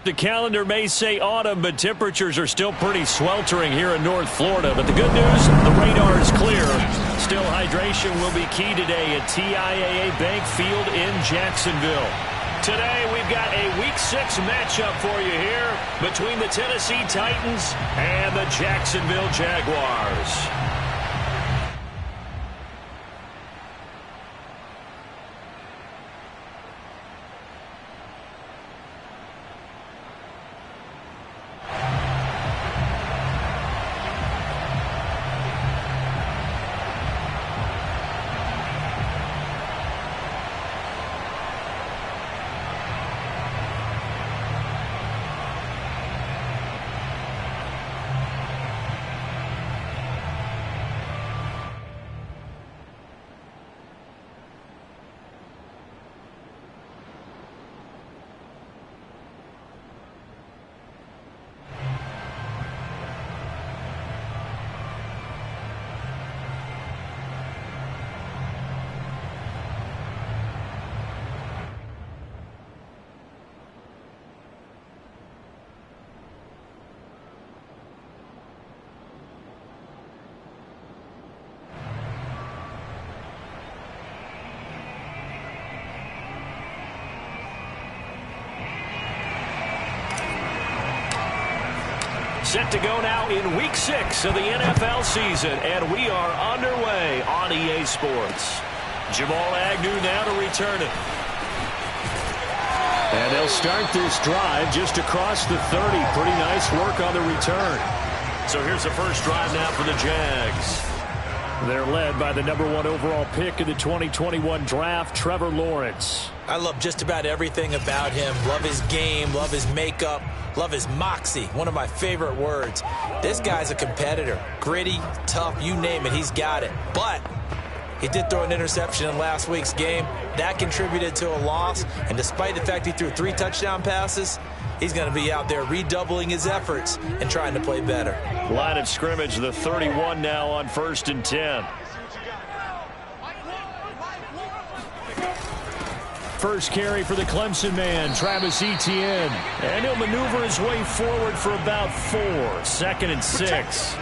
The calendar may say autumn, but temperatures are still pretty sweltering here in North Florida. But the good news, the radar is clear. Still, hydration will be key today at TIAA Bank Field in Jacksonville. Today, we've got a Week 6 matchup for you here between the Tennessee Titans and the Jacksonville Jaguars. Set to go now in Week 6 of the NFL season, and we are underway on EA Sports. Jamal Agnew now to return it. And they'll start this drive just across the 30. Pretty nice work on the return. So here's the first drive now for the Jags. They're led by the #1 overall pick in the 2021 draft, Trevor Lawrence. I love just about everything about him. Love his game, love his makeup, love his moxie, one of my favorite words. This guy's a competitor. Gritty, tough, you name it, he's got it. But he did throw an interception in last week's game. That contributed to a loss. And despite the fact he threw 3 touchdown passes, he's going to be out there redoubling his efforts and trying to play better. Line of scrimmage, the 31 now on 1st and 10. First carry for the Clemson man, Travis Etienne. And he'll maneuver his way forward for about 4. 2nd and 6.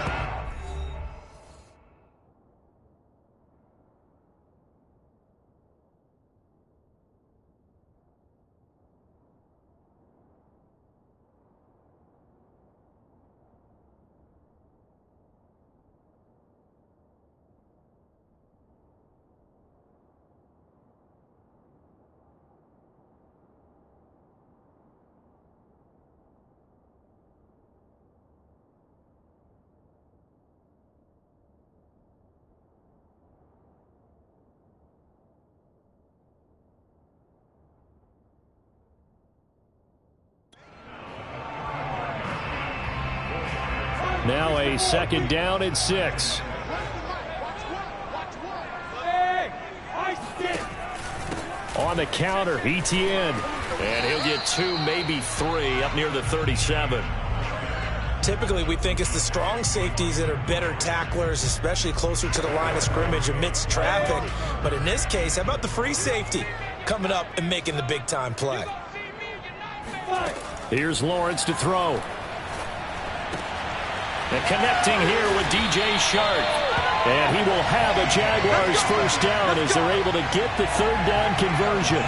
Now a 2nd down and 6. On the counter, Etienne. And he'll get 2, maybe 3, up near the 37. Typically, we think it's the strong safeties that are better tacklers, especially closer to the line of scrimmage amidst traffic. But in this case, how about the free safety coming up and making the big-time play? Here's Lawrence to throw. And connecting here with DJ Shark. And he will have a Jaguars first down as they're able to get the 3rd down conversion.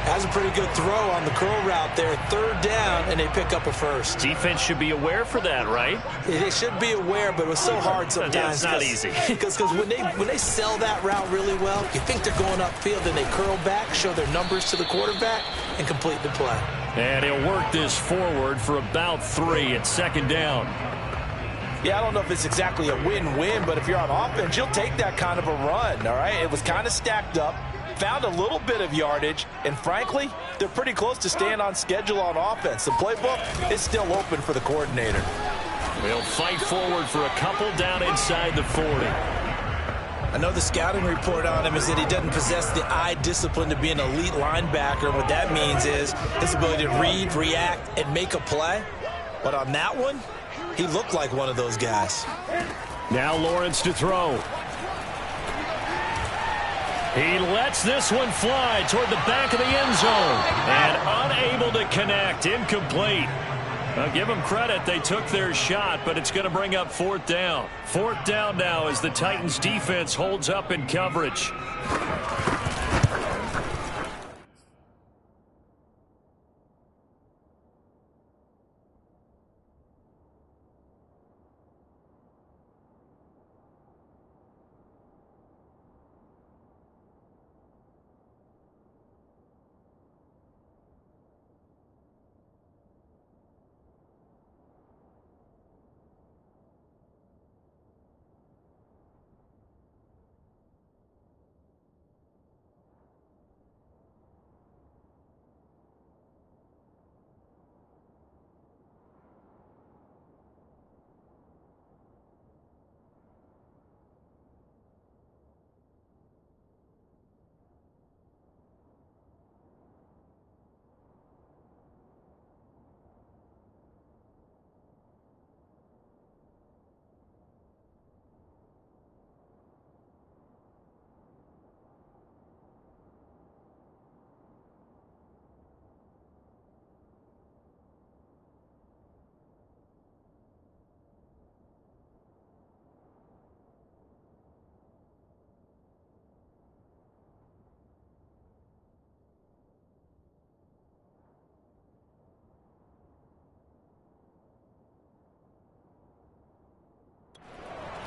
Has a pretty good throw on the curl route there. 3rd down, and they pick up a first. Defense should be aware for that, right? They should be aware, but it was so hard sometimes. Yeah, it's not easy. Because when they sell that route really well, you think they're going upfield, and they curl back, show their numbers to the quarterback, and complete the play. And he'll work this forward for about 3 at 2nd down. Yeah, I don't know if it's exactly a win-win, but if you're on offense, you'll take that kind of a run, all right? It was kind of stacked up, found a little bit of yardage, and frankly, they're pretty close to staying on schedule on offense. The playbook is still open for the coordinator. They'll fight forward for a couple down inside the 40. I know the scouting report on him is that he doesn't possess the eye discipline to be an elite linebacker. What that means is his ability to read, react, and make a play. But on that one, he looked like one of those guys. Now Lawrence to throw. He lets this one fly toward the back of the end zone. And unable to connect. Incomplete. I'll give them credit. They took their shot, but it's going to bring up 4th down. 4th down now as the Titans defense holds up in coverage.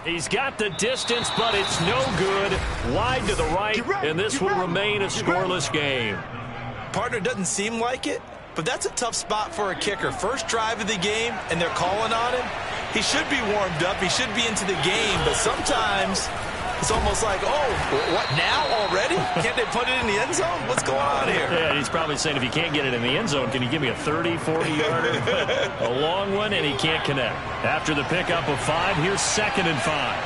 He's got the distance, but it's no good. Wide to the right, and this will remain a scoreless game. Partner, doesn't seem like it, but that's a tough spot for a kicker. First drive of the game, and they're calling on him. He should be warmed up. He should be into the game, but sometimes it's almost like, oh, what, now already? Can't they put it in the end zone? What's going on here? Yeah, he's probably saying, if you can't get it in the end zone, can you give me a 30, 40-yarder? A long one, and he can't connect. After the pickup of 5, here's 2nd and 5.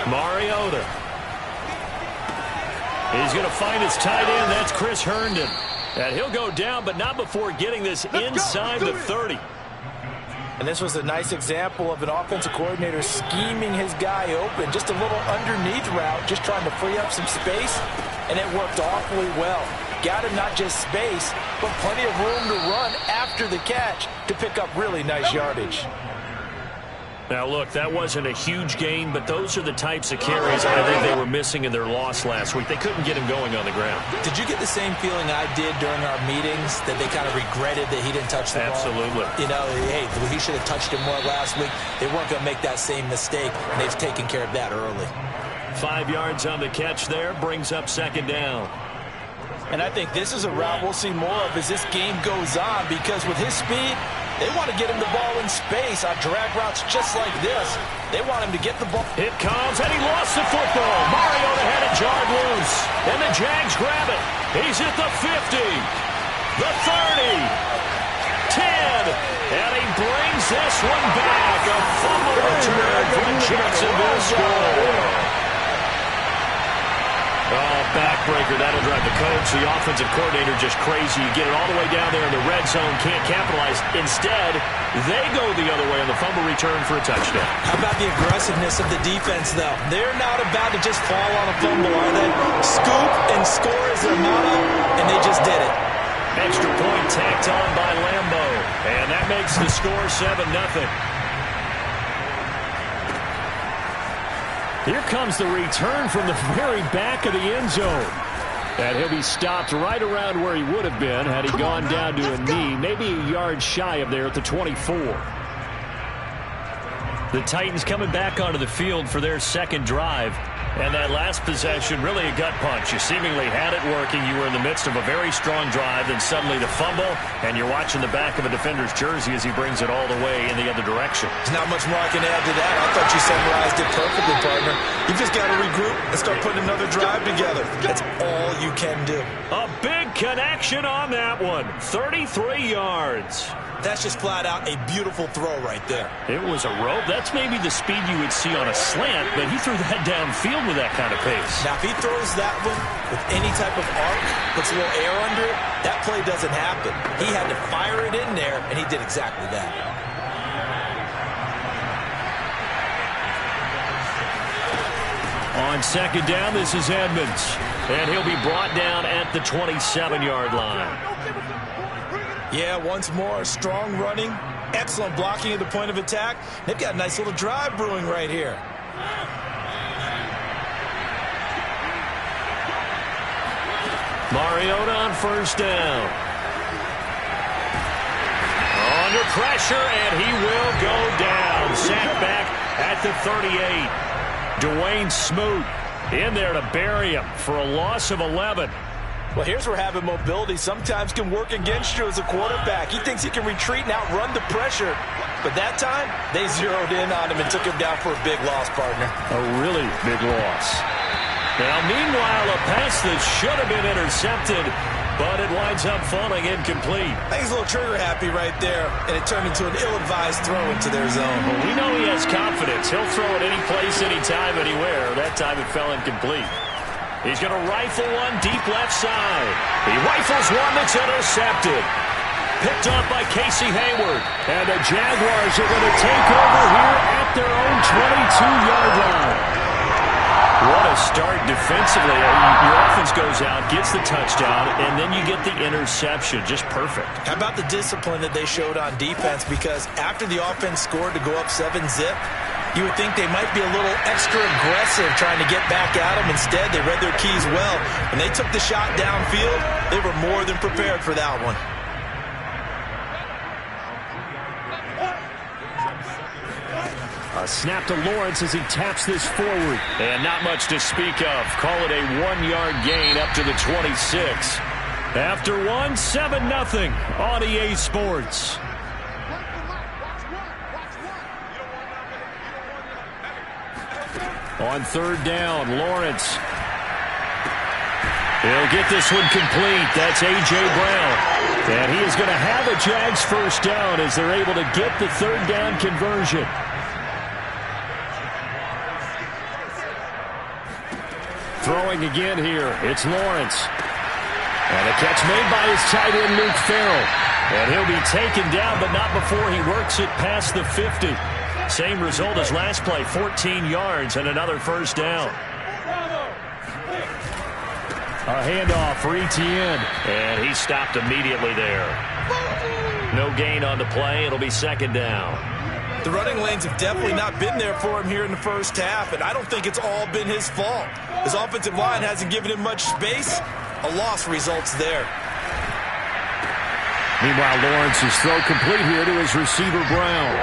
Mariota. He's going to find his tight end. That's Chris Herndon. And he'll go down, but not before getting this inside the 30. And this was a nice example of an offensive coordinator scheming his guy open. Just a little underneath route, just trying to free up some space, and it worked awfully well. Got him not just space, but plenty of room to run after the catch to pick up really nice yardage. Now, look, that wasn't a huge gain, but those are the types of carries I think they were missing in their loss last week. They couldn't get him going on the ground. Did you get the same feeling I did during our meetings, that they kind of regretted that he didn't touch the ball? Absolutely. You know, hey, he should have touched him more last week. They weren't going to make that same mistake, and they've taken care of that early. 5 yards on the catch there, brings up 2nd down. And I think this is a route we'll see more of as this game goes on, because with his speed, they want to get him the ball in space on drag routes just like this. They want him to get the ball. It comes, and he lost the football. Mariota had it jarred loose, and the Jags grab it. He's at the 50, the 30, 10, and he brings this one back. A fumble return for the Jacksonville score. Oh, backbreaker. That'll drive the coach, the offensive coordinator, just crazy. You get it all the way down there in the red zone, can't capitalize. Instead, they go the other way on the fumble return for a touchdown. How about the aggressiveness of the defense, though? They're not about to just fall on a fumble, are they? Scoop and score is their motto, and they just did it. Extra point tacked on by Lambo, and that makes the score 7-0. Here comes the return from the very back of the end zone. And he'll be stopped right around where he would have been had he gone down to a knee, maybe a yard shy of there at the 24. The Titans coming back onto the field for their 2nd drive. And that last possession, really a gut punch. You seemingly had it working. You were in the midst of a very strong drive, then suddenly the fumble, and you're watching the back of a defender's jersey as he brings it all the way in the other direction. There's not much more I can add to that. I thought you summarized it perfectly, partner. You just got to regroup and start putting another drive together. That's all you can do. A big connection on that one. 33 yards. That's just flat out a beautiful throw right there. It was a rope. That's maybe the speed you would see on a slant, but he threw that downfield with that kind of pace. Now, if he throws that one with any type of arc, puts a little air under it, that play doesn't happen. He had to fire it in there, and he did exactly that. On second down, this is Edmonds. And he'll be brought down at the 27-yard line. Yeah, once more, strong running, excellent blocking at the point of attack. They've got a nice little drive brewing right here. Mariota on first down. Under pressure, and he will go down. Sacked back at the 38. Dwayne Smoot in there to bury him for a loss of 11. Well, here's where having mobility sometimes can work against you as a quarterback. He thinks he can retreat and outrun the pressure. But that time, they zeroed in on him and took him down for a big loss, partner. A really big loss. Now, meanwhile, a pass that should have been intercepted, but it winds up falling incomplete. I think he's a little trigger happy right there, and it turned into an ill-advised throw into their zone. Well, we know he has confidence. He'll throw it any place, anytime, anywhere. That time it fell incomplete. He's going to rifle one deep left side. He rifles one that's intercepted. Picked off by Casey Hayward. And the Jaguars are going to take over here at their own 22-yard line. What a start defensively. Your offense goes out, gets the touchdown, and then you get the interception. Just perfect. How about the discipline that they showed on defense? Because after the offense scored to go up 7-zip, you would think they might be a little extra aggressive trying to get back at them. Instead, they read their keys well. When they took the shot downfield, they were more than prepared for that one. A snap to Lawrence as he taps this forward. And not much to speak of. Call it a 1-yard gain up to the 26. After 7-0 on EA Sports. On third down, Lawrence. He'll get this one complete. That's A.J. Brown. And he is going to have a Jags first down as they're able to get the third down conversion. Throwing again here, it's Lawrence. And a catch made by his tight end, Luke Farrell. And he'll be taken down, but not before he works it past the 50. Same result as last play, 14 yards and another first down. A handoff for Etienne. And he stopped immediately there. No gain on the play. It'll be second down. The running lanes have definitely not been there for him here in the first half, and I don't think it's all been his fault. His offensive line hasn't given him much space. A loss results there. Meanwhile, Lawrence's throw complete here to his receiver, Brown.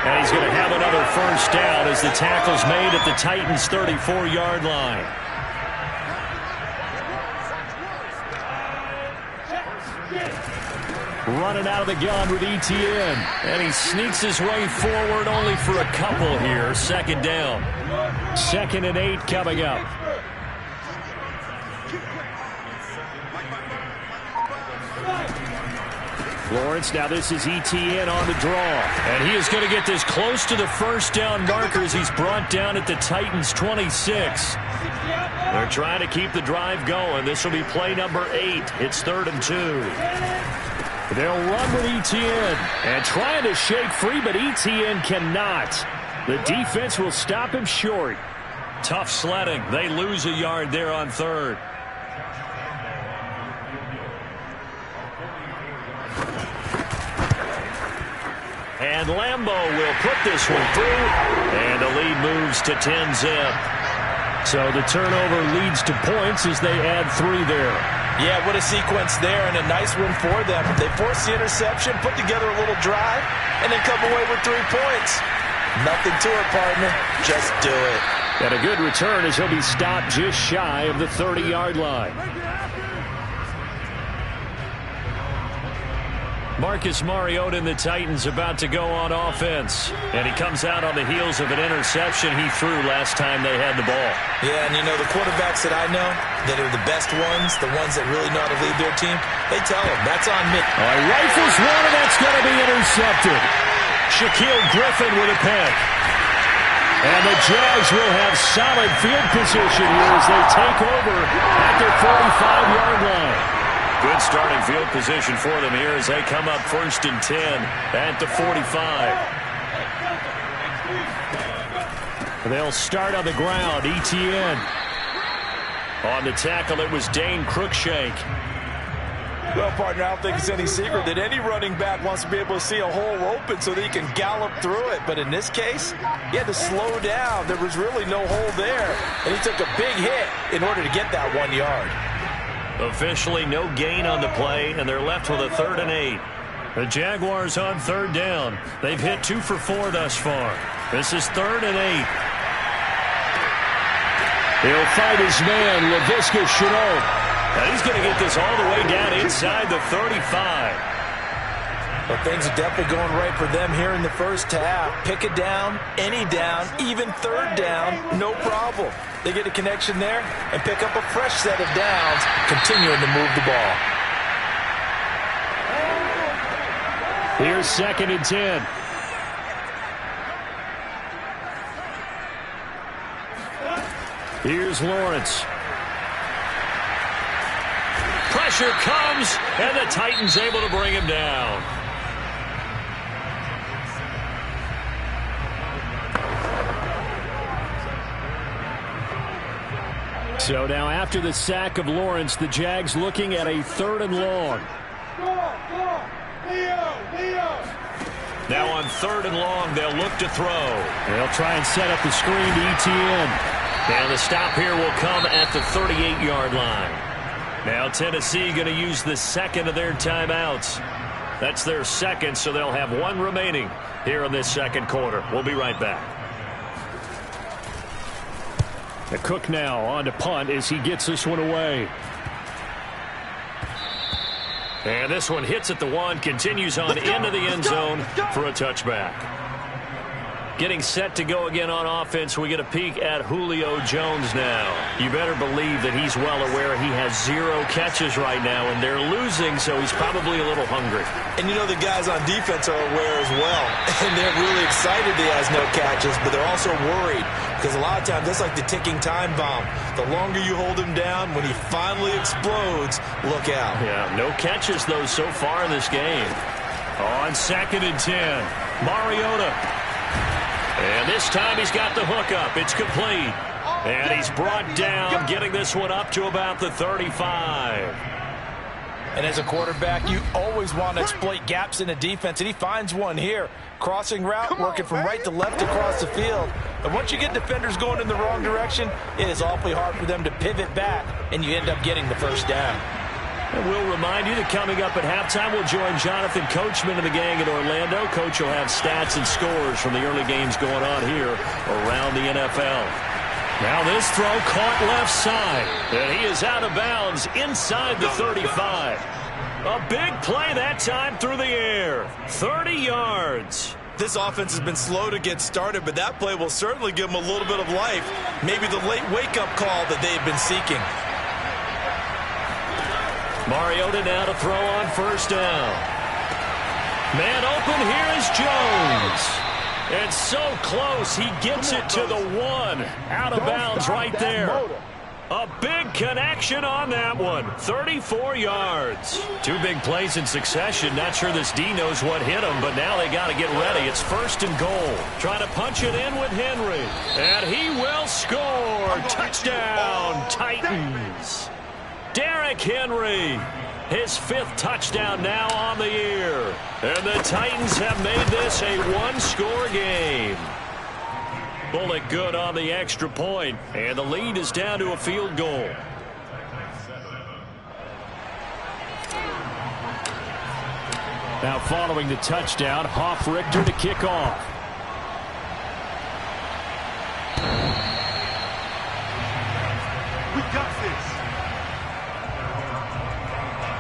And he's going to have another first down as the tackle's made at the Titans' 34-yard line. Running out of the gun with Etienne. And he sneaks his way forward only for a couple here. Second down. 2nd and 8 coming up. Lawrence, now this is Etienne on the draw. And he is going to get this close to the first down marker as he's brought down at the Titans' 26. They're trying to keep the drive going. This will be play number 8. It's 3rd and 2. They'll run with Etienne and trying to shake free, but Etienne cannot. The defense will stop him short. Tough sledding. They lose a yard there on 3rd. And Lambeau will put this one through, and the lead moves to 10-zip. So the turnover leads to points as they add 3 there. Yeah, what a sequence there, and a nice one for them. They force the interception, put together a little drive, and then come away with 3 points. Nothing to it, partner. Just do it. And a good return as he'll be stopped just shy of the 30-yard line. Marcus Mariota and the Titans about to go on offense. And he comes out on the heels of an interception he threw last time they had the ball. Yeah, and you know, the quarterbacks that I know that are the best ones, the ones that really know how to lead their team, they tell them, that's on me. Rifles one, and that's going to be intercepted. Shaquille Griffin with a pick. And the Jags will have solid field position here as they take over at their 45-yard line. Good starting field position for them here as they come up 1st and 10 at the 45. They'll start on the ground. ETN. On the tackle, it was Dane Cruikshank. Well, partner, I don't think it's any secret that any running back wants to be able to see a hole open so that he can gallop through it. But in this case, he had to slow down. There was really no hole there, and he took a big hit in order to get that 1 yard. Officially no gain on the play, and they're left with a 3rd and 8. The Jaguars on 3rd down. They've hit 2 for 4 thus far. This is 3rd and 8. He'll fight his man, Laviska Shenault. And he's going to get this all the way down inside the 35. Well, things are definitely going right for them here in the first half. Pick it down, any down, even 3rd down, no problem. They get a connection there and pick up a fresh set of downs, continuing to move the ball. Here's 2nd and 10. Here's Lawrence. Pressure comes, and the Titans able to bring him down. So now after the sack of Lawrence, the Jags looking at a 3rd and long. Now on 3rd and long, they'll look to throw. They'll try and set up the screen to ETN. And the stop here will come at the 38-yard line. Now Tennessee going to use the 2nd of their timeouts. That's their 2nd, so they'll have 1 remaining here in this 2nd quarter. We'll be right back. The Cook now on to punt as he gets this one away. And this one hits at the 1, continues on into the end zone for a touchback. Getting set to go again on offense, we get a peek at Julio Jones now. You better believe that he's well aware he has 0 catches right now, and they're losing, so he's probably a little hungry. And you know the guys on defense are aware as well, and they're really excited he has no catches, but they're also worried because a lot of times that's like the ticking time bomb. The longer you hold him down, when he finally explodes, look out. Yeah, no catches, though, so far in this game. On 2nd and 10, Mariota. And this time he's got the hook up. It's complete. And he's brought down, getting this one up to about the 35. And as a quarterback, you always want to exploit gaps in the defense, and he finds one here. Crossing route, working from right to left across the field. And once you get defenders going in the wrong direction, it is awfully hard for them to pivot back, and you end up getting the first down. And we'll remind you that coming up at halftime, we'll join Jonathan Coachman and the gang in Orlando. Coach will have stats and scores from the early games going on here around the NFL. Now this throw caught left side, and he is out of bounds inside the 35. A big play that time through the air. 30 yards. This offense has been slow to get started, but that play will certainly give them a little bit of life. Maybe the late wake-up call that they've been seeking. Mariota now to throw on 1st down. Man open, here is Jones. It's so close, he gets it to the 1. Out of bounds right there. A big connection on that one. 34 yards. 2 big plays in succession. Not sure this D knows what hit him, but now they got to get ready. It's 1st and goal. Trying to punch it in with Henry. And he will score. Touchdown, Titans. Derrick Henry, his 5th touchdown now on the year. And the Titans have made this a 1-score game. Bullet good on the extra point, and the lead is down to a field goal. Now following the touchdown, Hoff-Richter to kick off. We got this.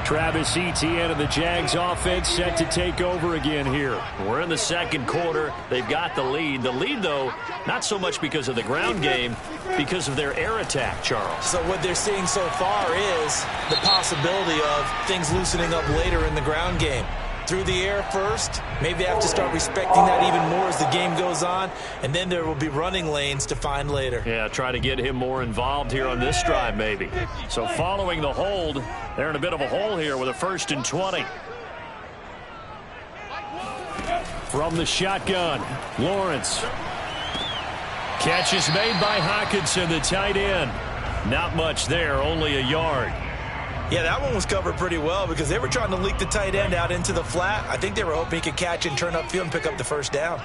Travis Etienne of the Jags offense set to take over again here. We're in the 2nd quarter. They've got the lead. The lead, though, not so much because of the ground game, because of their air attack, Charles. So what they're seeing so far is the possibility of things loosening up later in the ground game. Through the air first, maybe they have to start respecting that even more as the game goes on, and then there will be running lanes to find later. Yeah, try to get him more involved here on this drive, maybe. So following the hold, they're in a bit of a hole here with a 1st and 20. From the shotgun, Lawrence. Catch is made by Hockenson, the tight end. Not much there, only a yard. Yeah, that one was covered pretty well because they were trying to leak the tight end out into the flat. I think they were hoping he could catch and turn upfield and pick up the first down.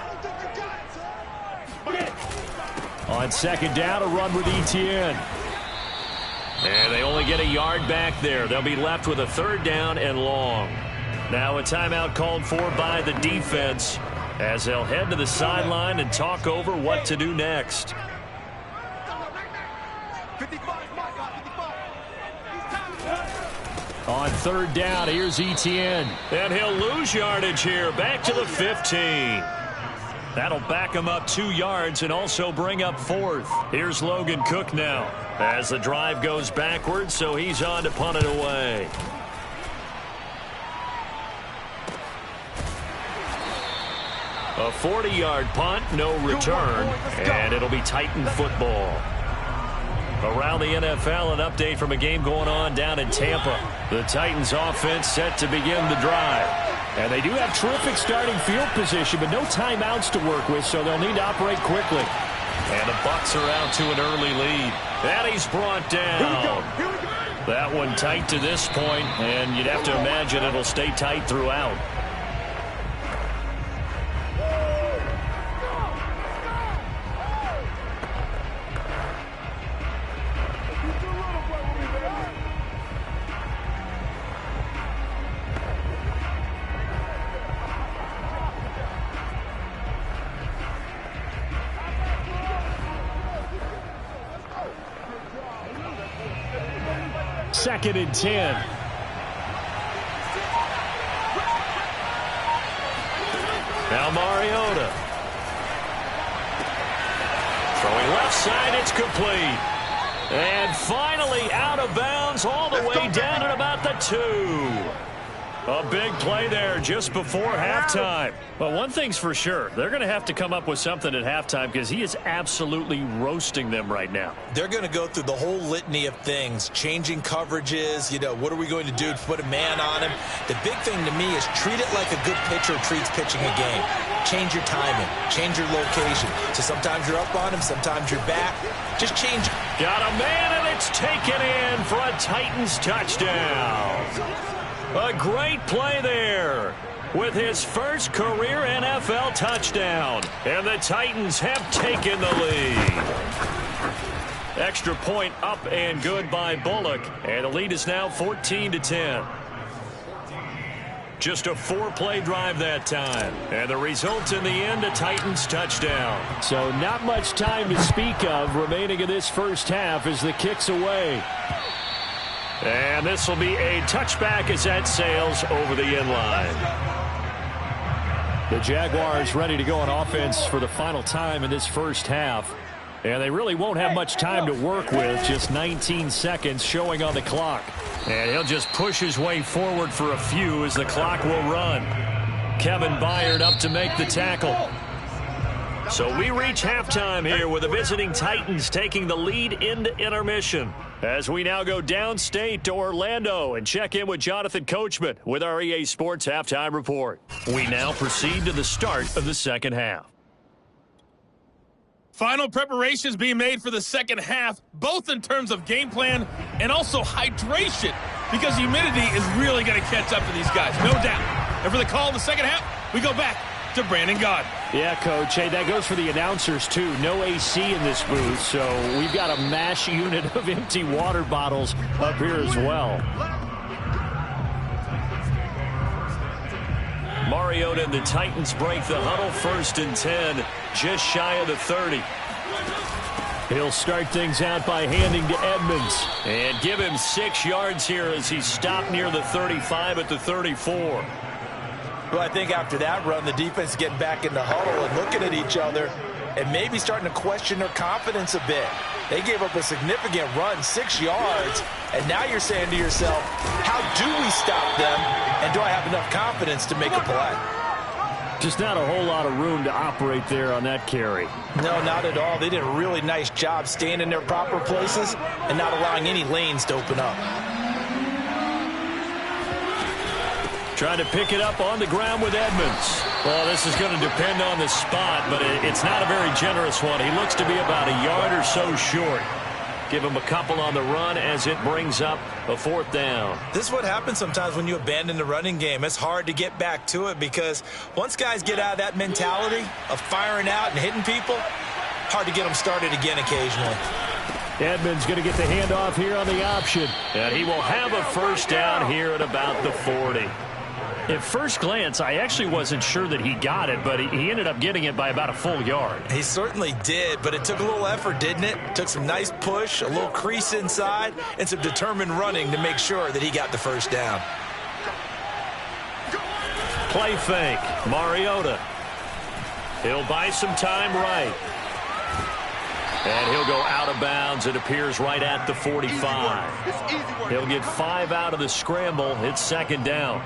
On second down, a run with Etienne. And they only get a yard back there. They'll be left with a third down and long. Now a timeout called for by the defense as they'll head to the sideline and talk over what to do next. On third down, here's Etienne. And he'll lose yardage here, back to the 15. That'll back him up 2 yards and also bring up fourth. Here's Logan Cook now as the drive goes backwards, so he's on to punt it away. A 40-yard punt, no return, and it'll be Titan football. Around the NFL, an update from a game going on down in Tampa. The Titans offense set to begin the drive. And they do have terrific starting field position, but no timeouts to work with, so they'll need to operate quickly. And the Bucs are out to an early lead. And he's brought down. That one tight to this point, and you'd have to imagine it'll stay tight throughout. Second and 10. Now Mariota. Throwing left side, it's complete. And finally out of bounds all the way down at about the 2. A big play there just before halftime. Well, one thing's for sure. They're going to have to come up with something at halftime because he is absolutely roasting them right now. They're going to go through the whole litany of things, changing coverages, what are we going to do to put a man on him? The big thing to me is treat it like a good pitcher treats pitching a game. Change your timing, change your location. So sometimes you're up on him, sometimes you're back. Just change it. Got a man, and it's taken in for a Titans touchdown. A great play there with his first career NFL touchdown. And the Titans have taken the lead. Extra point up and good by Bullock. And the lead is now 14-10. Just a 4-play drive that time. And the result in the end, a Titans touchdown. So not much time to speak of remaining in this first half as the kick's away. And this will be a touchback as that sails over the inline. The Jaguars ready to go on offense for the final time in this first half. And they really won't have much time to work with, just 19 seconds showing on the clock. And he'll just push his way forward for a few as the clock will run. Kevin Byard up to make the tackle. So we reach halftime here with the visiting Titans taking the lead into intermission. As we now go downstate to Orlando and check in with Jonathan Coachman with our EA Sports Halftime Report. We now proceed to the start of the second half. Final preparations being made for the second half, both in terms of game plan and also hydration, because humidity is really going to catch up to these guys, no doubt. And for the call in the second half, we go back to Brandon Gaudin. Yeah, Coach. Hey, that goes for the announcers, too. No AC in this booth, so we've got a mash unit of empty water bottles up here as well. Mariota and the Titans break the huddle, 1st and 10, just shy of the 30. He'll start things out by handing to Edmonds and give him 6 yards here as he's stopped near the 35 at the 34. Well, I think after that run, the defense is getting back in the huddle and looking at each other and maybe starting to question their confidence a bit. They gave up a significant run, 6 yards, and now you're saying to yourself, how do we stop them, and do I have enough confidence to make a play? Just not a whole lot of room to operate there on that carry. No, not at all. They did a really nice job staying in their proper places and not allowing any lanes to open up. Trying to pick it up on the ground with Edmonds. Well, this is going to depend on the spot, but it's not a very generous one. He looks to be about a yard or so short. Give him a couple on the run as it brings up a 4th down. This is what happens sometimes when you abandon the running game. It's hard to get back to it because once guys get out of that mentality of firing out and hitting people, hard to get them started again occasionally. Edmonds going to get the handoff here on the option. And he will have a 1st down here at about the 40. At first glance, I actually wasn't sure that he got it, but he ended up getting it by about a full yard. He certainly did, but it took a little effort, didn't it? Took some nice push, a little crease inside, and some determined running to make sure that he got the 1st down. Play fake. Mariota. He'll buy some time right. And he'll go out of bounds. It appears right at the 45. He'll get 5 out of the scramble. It's 2nd down.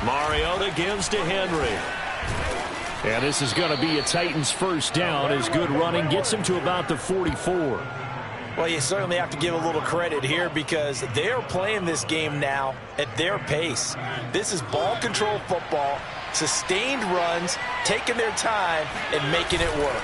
Mariota gives to Henry. And this is going to be a Titans 1st down as good running gets him to about the 44. Well, you certainly have to give a little credit here because they're playing this game now at their pace. This is ball control football, sustained runs, taking their time and making it work.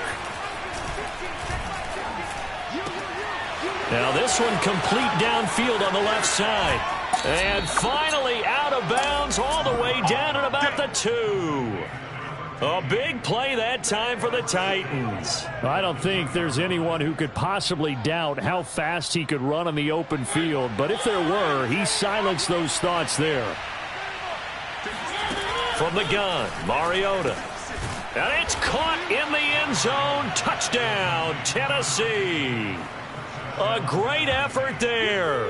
Now this one complete downfield on the left side. And finally out of bounds all the way down at about the 2. A big play that time for the Titans. I don't think there's anyone who could possibly doubt how fast he could run on the open field. But if there were, he silenced those thoughts there. From the gun, Mariota. And it's caught in the end zone. Touchdown, Tennessee. A great effort there.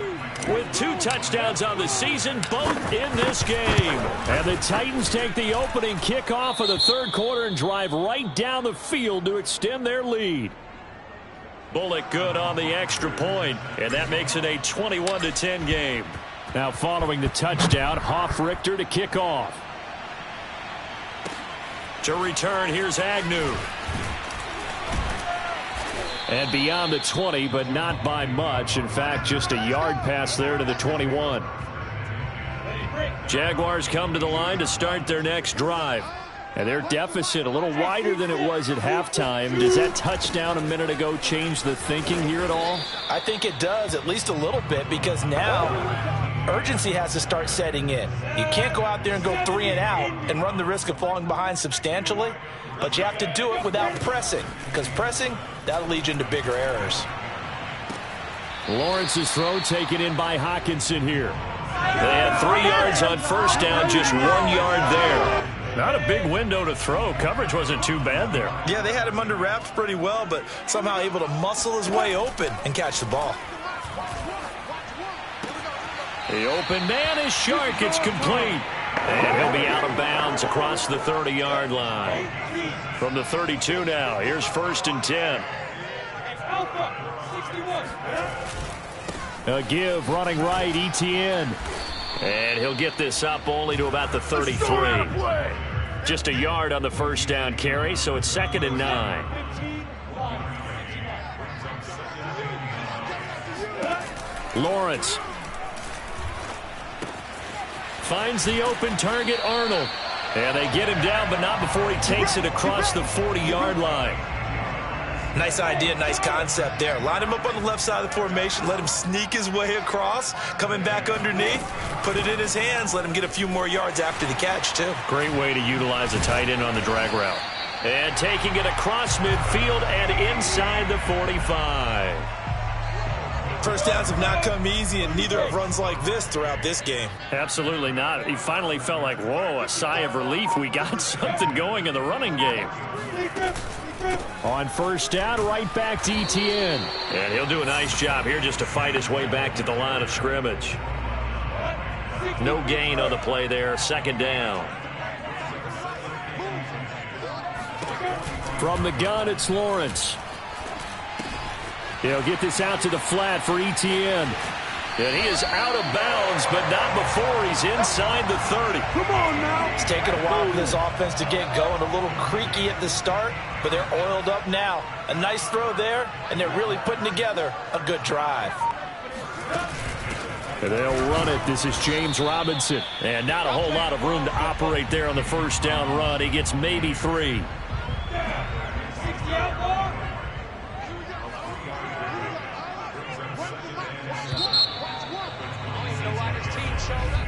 With 2 touchdowns on the season, both in this game. And the Titans take the opening kickoff of the 3rd quarter and drive right down the field to extend their lead. Bullock good on the extra point, and that makes it a 21-10 game. Now following the touchdown, Hoff-Richter to kick off. To return, here's Agnew. And beyond the 20, but not by much. In fact, just a yard pass there to the 21. Jaguars come to the line to start their next drive. And their deficit a little wider than it was at halftime. Does that touchdown a minute ago change the thinking here at all? I think it does, at least a little bit, because now urgency has to start setting in. You can't go out there and go 3 and out and run the risk of falling behind substantially. But you have to do it without pressing, because pressing, that'll lead you into bigger errors. Lawrence's throw taken in by Hockenson here. They had 3 yards on 1st down, just 1 yard there. Not a big window to throw. Coverage wasn't too bad there. Yeah, they had him under wraps pretty well, but somehow able to muscle his way open and catch the ball. The open man is Shark. It's complete. And he'll be out of bounds across the 30-yard line. From the 32 now, here's 1st and 10. A give running right, Etienne. And he'll get this up only to about the 33. Just a yard on the 1st down carry, so it's 2nd and 9. Lawrence finds the open target, Arnold. And they get him down, but not before he takes it across the 40-yard line. Nice idea, nice concept there. Line him up on the left side of the formation, let him sneak his way across, coming back underneath, put it in his hands, let him get a few more yards after the catch, too. Great way to utilize a tight end on the drag route. And taking it across midfield and inside the 45. First downs have not come easy, and neither have runs like this throughout this game. Absolutely not. He finally felt like, whoa, a sigh of relief. We got something going in the running game. On 1st down, right back to Etienne. And he'll do a nice job here just to fight his way back to the line of scrimmage. No gain on the play there. 2nd down. From the gun, it's Lawrence. He'll get this out to the flat for Etienne. And he is out of bounds, but not before he's inside the 30. Come on now. It's taken a while for this offense to get going. A little creaky at the start, but they're oiled up now. A nice throw there, and they're really putting together a good drive. And they'll run it. This is James Robinson. And not a whole lot of room to operate there on the first down run. He gets maybe 3.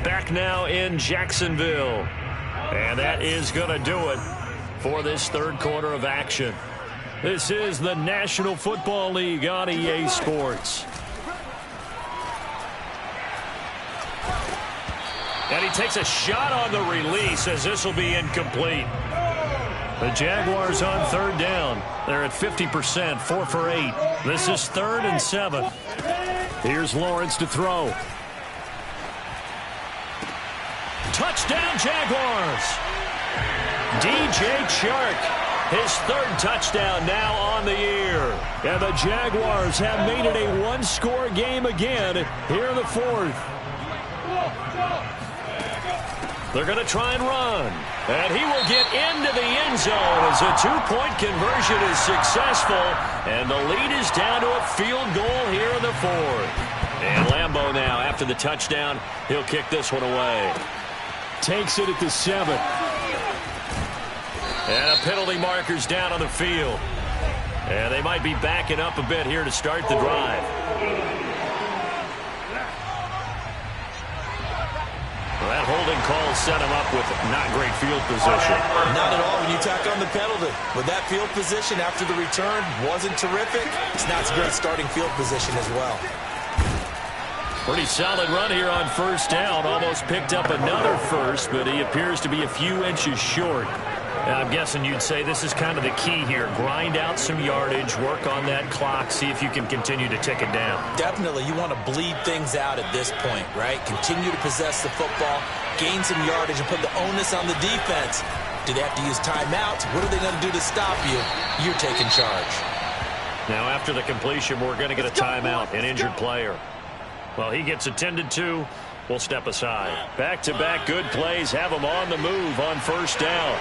Back now in Jacksonville. And that is going to do it for this third quarter of action. This is the National Football League on EA Sports. And he takes a shot on the release as this will be incomplete. The Jaguars on third down. They're at 50%, 4 for 8. This is 3rd and 7. Here's Lawrence to throw. Touchdown, Jaguars. DJ Chark, his 3rd touchdown now on the year. And the Jaguars have made it a one-score game again here in the 4th. They're going to try and run. And he will get into the end zone as a 2-point conversion is successful. And the lead is down to a field goal here in the 4th. And Lambeau now, after the touchdown, he'll kick this one away. Takes it at the 7. And a penalty marker's down on the field. And they might be backing up a bit here to start the drive. Well, that holding call set him up with not great field position. Not at all when you tack on the penalty. With that field position after the return wasn't terrific, it's not a great starting field position as well. Pretty solid run here on first down. Almost picked up another first, but he appears to be a few inches short. And I'm guessing you'd say this is kind of the key here. Grind out some yardage, work on that clock, see if you can continue to tick it down. Definitely, you want to bleed things out at this point, right? Continue to possess the football, gain some yardage, and put the onus on the defense. Do they have to use timeouts? What are they going to do to stop you? You're taking charge. Now, after the completion, we're going to get a timeout, an injured player. Well, he gets attended to. We'll step aside. Back-to-back good plays have him on the move on first down.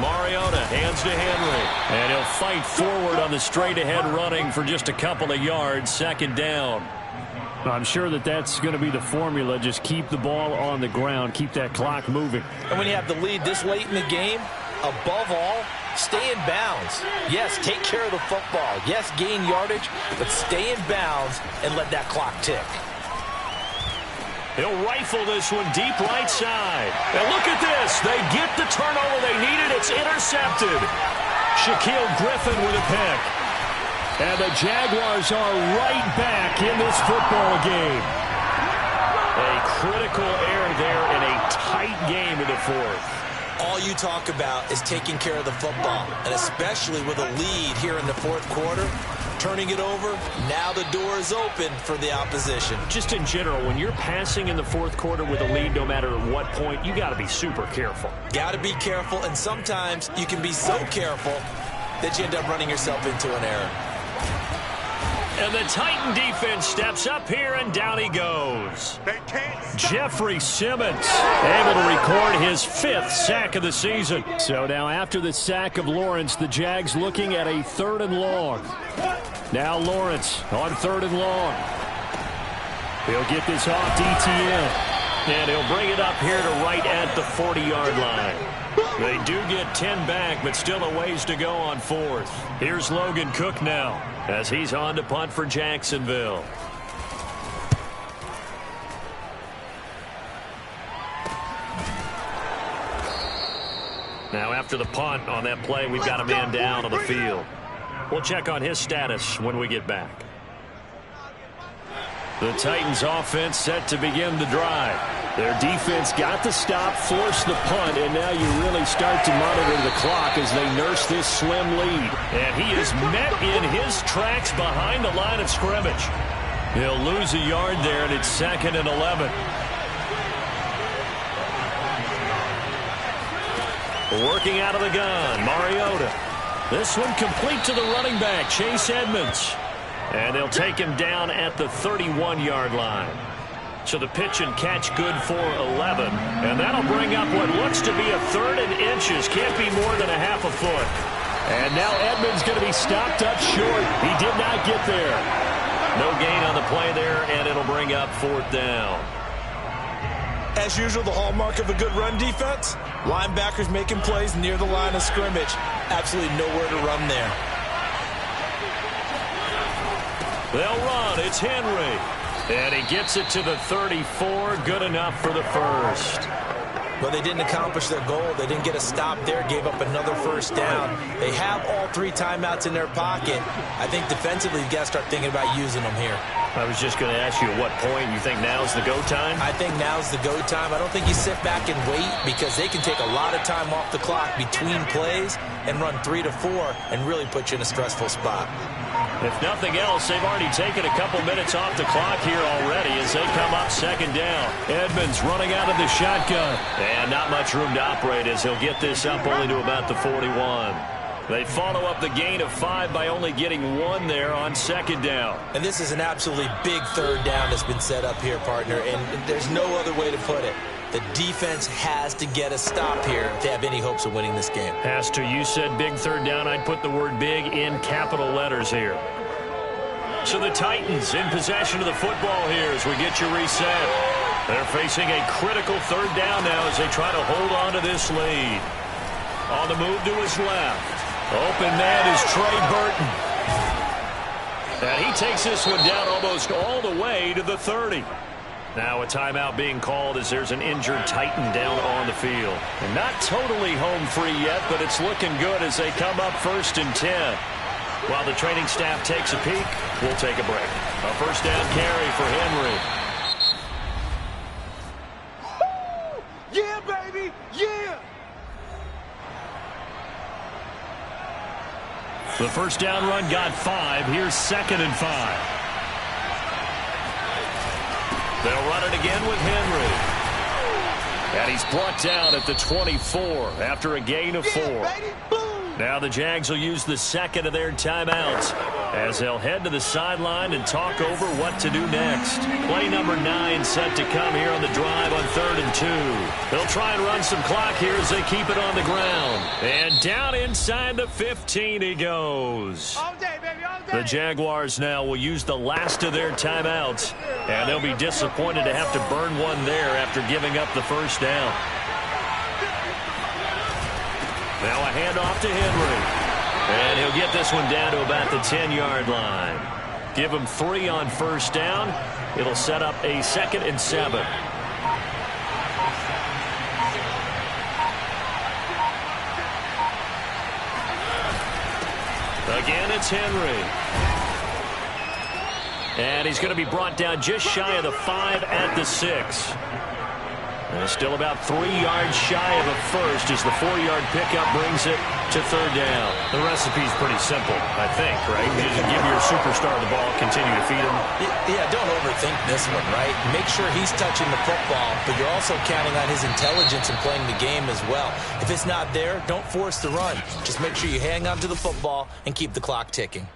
Mariota hands to Henry. And he'll fight forward on the straight-ahead running for just a couple of yards. 2nd down. I'm sure that's going to be the formula. Just keep the ball on the ground. Keep that clock moving. And when you have the lead this late in the game, above all, stay in bounds. Yes, take care of the football. Yes, gain yardage, but stay in bounds and let that clock tick. He'll rifle this one deep right side. And look at this. They get the turnover they needed. It's intercepted. Shaquille Griffin with a pick. And the Jaguars are right back in this football game. A critical error there in a tight game in the 4th. All you talk about is taking care of the football, and especially with a lead here in the 4th quarter, turning it over, now the door is open for the opposition. Just in general, when you're passing in the 4th quarter with a lead, no matter at what point, you got to be super careful. Got to be careful, and sometimes you can be so careful that you end up running yourself into an error. And the Titan defense steps up here, and down he goes. Jeffrey Simmons able to record his 5th sack of the season. So now after the sack of Lawrence, the Jags looking at a 3rd and long. Now Lawrence on 3rd and long. He'll get this off DTN. And he'll bring it up here to right at the 40-yard line. They do get 10 back, but still a ways to go on 4th. Here's Logan Cook now as he's on to punt for Jacksonville. Now after the punt on that play, we've got a man down on the field. We'll check on his status when we get back. The Titans offense set to begin the drive. Their defense got the stop, forced the punt, and now you really start to monitor the clock as they nurse this slim lead. And he is met in his tracks behind the line of scrimmage. He'll lose a yard there, and it's 2nd and 11. Working out of the gun, Mariota. This one complete to the running back, Chase Edmonds. And they'll take him down at the 31-yard line. So the pitch and catch good for 11. And that'll bring up what looks to be a 3rd and inches. Can't be more than a half a foot. And now Edmonds going to be stopped up short. He did not get there. No gain on the play there, and it'll bring up 4th down. As usual, the hallmark of a good run defense, linebackers making plays near the line of scrimmage. Absolutely nowhere to run there. They'll run. It's Henry. And he gets it to the 34. Good enough for the first. Well, they didn't accomplish their goal. They didn't get a stop there, gave up another first down. They have all 3 timeouts in their pocket. I think defensively, you've got to start thinking about using them here. I was just going to ask you at what point you think now's the go time? I think now's the go time. I don't think you sit back and wait because they can take a lot of time off the clock between plays and run 3 to 4 and really put you in a stressful spot. If nothing else, they've already taken a couple minutes off the clock here already as they come up 2nd down. Edmonds running out of the shotgun. And not much room to operate as he'll get this up only to about the 41. They follow up the gain of 5 by only getting 1 there on 2nd down. And this is an absolutely big 3rd down that's been set up here, partner, and there's no other way to put it. The defense has to get a stop here if they have any hopes of winning this game. Has to. You said big 3rd down. I'd put the word big in capital letters here. So the Titans in possession of the football here as we get you reset. They're facing a critical 3rd down now as they try to hold on to this lead. On the move to his left. Open man is Trey Burton. And he takes this one down almost all the way to the 30. Now a timeout being called as there's an injured Titan down on the field. And not totally home free yet, but it's looking good as they come up 1st and 10. While the training staff takes a peek, we'll take a break. A 1st down carry for Henry. Yeah, baby, yeah! The 1st down run got 5. Here's 2nd and 5. They'll run it again with Henry. And he's brought down at the 24 after a gain of 4. Now the Jags will use the 2nd of their timeouts as they'll head to the sideline and talk over what to do next. Play number 9 set to come here on the drive on 3rd and 2. They'll try and run some clock here as they keep it on the ground. And down inside the 15 he goes. All day, baby, all day. The Jaguars now will use the last of their timeouts, and they'll be disappointed to have to burn one there after giving up the 1st down. Now a handoff to Henry. And he'll get this one down to about the 10-yard line. Give him 3 on 1st down. It'll set up a 2nd and 7. Again, it's Henry. And he's going to be brought down just shy of the 5 at the 6. And still about 3 yards shy of a first as the 4-yard pickup brings it to 3rd down. The recipe's pretty simple, I think, right? You just give your superstar the ball, continue to feed him. Yeah, don't overthink this one, right? Make sure he's touching the football, but you're also counting on his intelligence in playing the game as well. If it's not there, don't force the run. Just make sure you hang on to the football and keep the clock ticking.